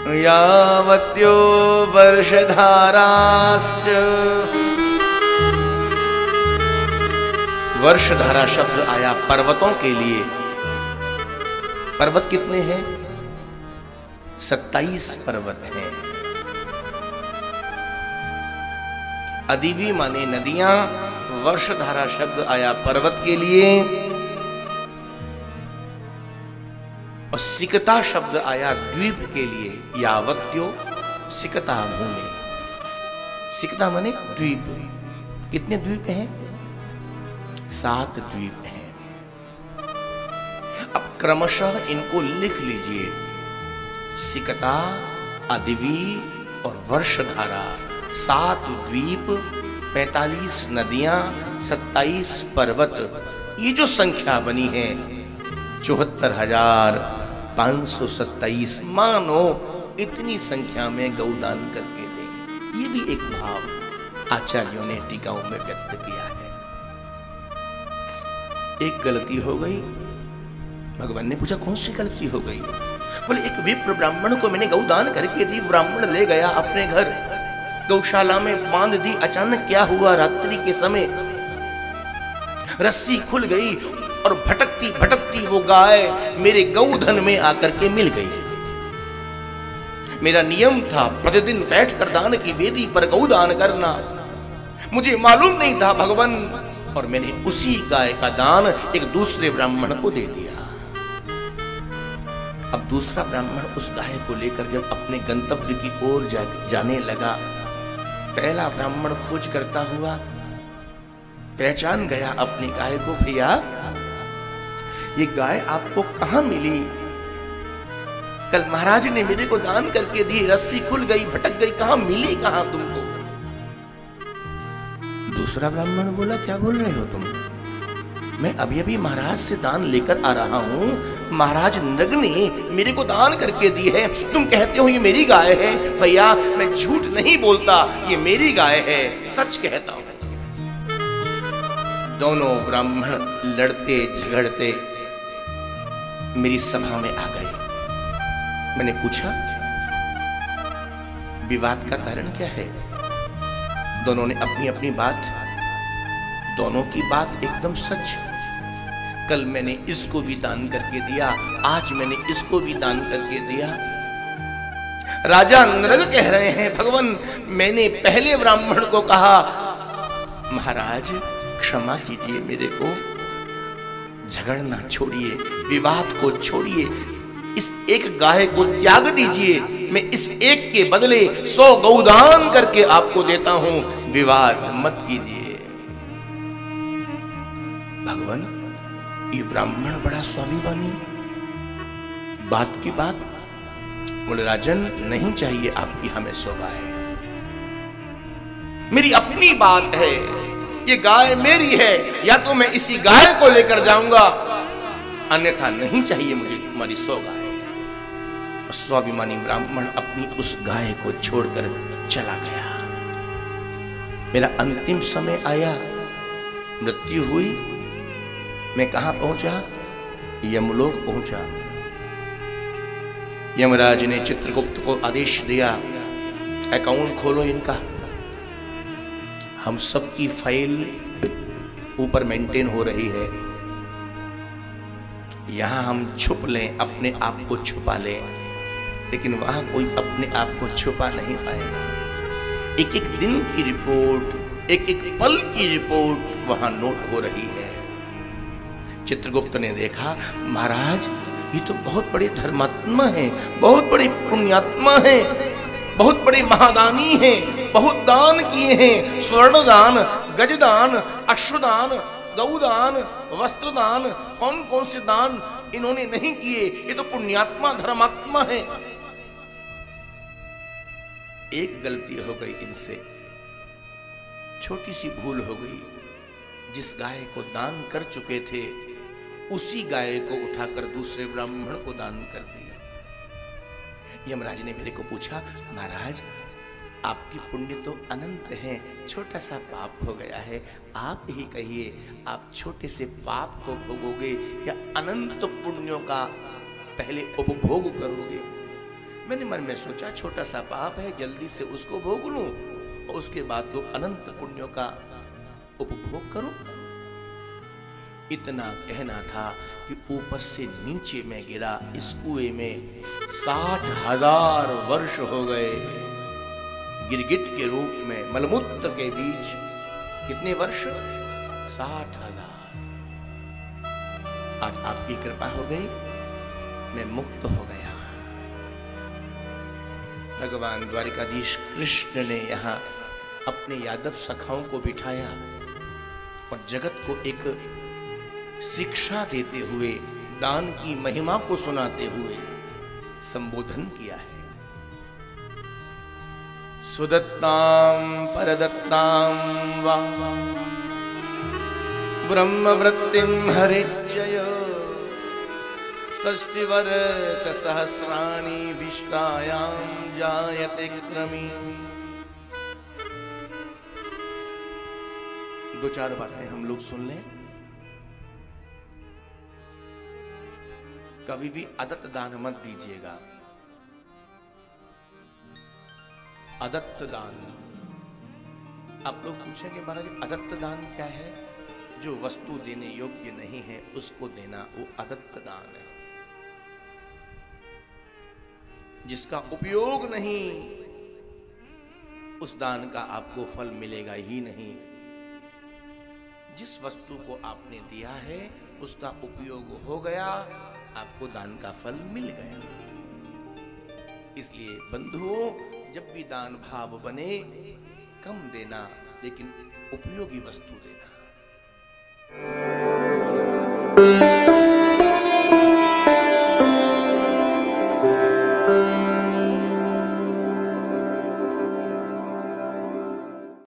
यावत्यो वर्षधाराश्च। वर्षधारा शब्द आया पर्वतों के लिए। पर्वत कितने हैं? 27 पर्वत हैं। अदिवी माने नदियां, वर्षधारा शब्द आया पर्वत के लिए, और सिकता शब्द आया द्वीप के लिए। यावत्यो सिकता भूमि। सिकता माने द्वीप। कितने द्वीप हैं? 7 द्वीप हैं। अब क्रमशः इनको लिख लीजिए। सिकता, अदिवी और वर्षधारा, 7 द्वीप, 45 नदियां, 27 पर्वत। ये जो संख्या बनी है 74,527। मानो इतनी संख्या में गौदान करके ले। ये भी एक भाव आचार्यों ने टीकाओं में व्यक्त किया है। एक गलती हो गई। भगवान ने पूछा कौन सी गलती हो गई? बोले एक विप्र ब्राह्मण को मैंने गौदान करके दी। ब्राह्मण ले गया अपने घर, गौशाला में बांध दी। अचानक क्या हुआ? रात्रि के समय रस्सी खुल गई और भटकती भटकती वो गाय मेरे गौधन में आकर के मिल गई। मेरा नियम था प्रतिदिन बैठकर दान की वेदी पर गौदान करना। मुझे मालूम नहीं था भगवान, और मैंने उसी गाय का दान एक दूसरे ब्राह्मण को दे दिया। अब दूसरा ब्राह्मण उस गाय को लेकर जब अपने गंतव्य की ओर जाने लगा, पहला ब्राह्मण खोज करता हुआ पहचान गया अपनी गाय को। भैया ये गाय आपको कहां मिली? कल महाराज ने मेरे को दान करके दी, रस्सी खुल गई, भटक गई, कहां मिली? कहां तुमको? दूसरा ब्राह्मण बोला क्या बोल रहे हो तुम? मैं अभी अभी महाराज से दान लेकर आ रहा हूं। महाराज नृग ने मेरे को दान करके दी है। तुम कहते हो ये मेरी गाय है। भैया मैं झूठ नहीं बोलता, ये मेरी गाय है, सच कहता हूं। दोनों ब्राह्मण लड़ते झगड़ते मेरी सभा में आ गए। मैंने पूछा विवाद का कारण क्या है? दोनों ने अपनी अपनी बात, दोनों की बात एकदम सच। कल मैंने इसको भी दान करके दिया, आज मैंने इसको भी दान करके दिया। राजा नृग कह रहे हैं भगवान मैंने पहले ब्राह्मण को कहा महाराज क्षमा कीजिए, मेरे को झगड़ना छोड़िए, विवाद को छोड़िए, इस एक गाय को त्याग दीजिए। मैं इस एक के बदले 100 गौदान करके आपको देता हूं, विवाद मत कीजिए। भगवान ये ब्राह्मण बड़ा स्वाभिमानी, बात की बात। बोले राजन नहीं चाहिए आपकी हमें 100 गाय, मेरी अपनी बात है, ये गाय मेरी है। या तो मैं इसी गाय को लेकर जाऊंगा, अन्यथा नहीं चाहिए मुझे तुम्हारी 100 गाय। स्वाभिमानी ब्राह्मण अपनी उस गाय को छोड़कर चला गया। मेरा अंतिम समय आया, मृत्यु हुई। मैं कहां पहुंचा? यमलोक पहुंचा। यमराज ने चित्रगुप्त को आदेश दिया अकाउंट खोलो इनका। हम सबकी फाइल ऊपर मेंटेन हो रही है, यहां हम छुप लें, अपने आप को छुपा लें, लेकिन वहां कोई अपने आप को छुपा नहीं पाएगा। एक एक दिन की रिपोर्ट, एक एक पल की रिपोर्ट वहां नोट हो रही है। चित्रगुप्त ने देखा महाराज ये तो बहुत बड़े धर्मात्मा हैं, बहुत बड़े पुण्यात्मा हैं, बहुत बड़े महादानी हैं, बहुत दान किए हैं, स्वर्ण दान, गजदान, अश्वदान, गौदान, वस्त्रदान, कौन कौन से दान इन्होंने नहीं किए? ये तो पुण्यात्मा धर्मात्मा है। एक गलती हो गई इनसे, छोटी सी भूल हो गई। जिस गाय को दान कर चुके थे उसी गाय को उठाकर दूसरे ब्राह्मण को दान कर दिया। यमराज ने मेरे को पूछा महाराज आपकी पुण्य तो अनंत है, छोटा सा पाप हो गया है, आप ही कहिए आप छोटे से पाप को भोगोगे या अनंत पुण्यों का पहले उपभोग करोगे? मैंने मन में सोचा छोटा सा पाप है, जल्दी से उसको भोग लूं और उसके बाद तो अनंत पुण्यों का उपभोग करूं। इतना कहना था कि ऊपर से नीचे में गिरा। इस कुएं में 60,000 वर्ष हो गए। गिरगिट के रूप में मलमूत्र के बीच कितने वर्ष? 60,000। आज आपकी कृपा हो गई, मैं मुक्त हो गया। भगवान द्वारिकाधीश कृष्ण ने यहां अपने यादव सखाओं को बिठाया और जगत को एक शिक्षा देते हुए, दान की महिमा को सुनाते हुए संबोधन किया है। सुदत्तां परदत्तां वा ब्रह्मवृत्तिं हरिच्यय षष्टिवर्ष सहस्राणि विष्टायां जायते क्रमी। दो चार बातें हम लोग सुन लें। कभी भी अदत्त दान मत दीजिएगा। अदत्त दान, आप लोग पूछेंगे महाराज अदत्त दान क्या है? जो वस्तु देने योग्य नहीं है उसको देना, वो अदत्त दान है। जिसका उपयोग नहीं, उस दान का आपको फल मिलेगा ही नहीं। जिस वस्तु को आपने दिया है उसका उपयोग हो गया, आपको दान का फल मिल गया। इसलिए बंधुओं, जब भी दान भाव बने, कम देना लेकिन उपयोगी वस्तु देना।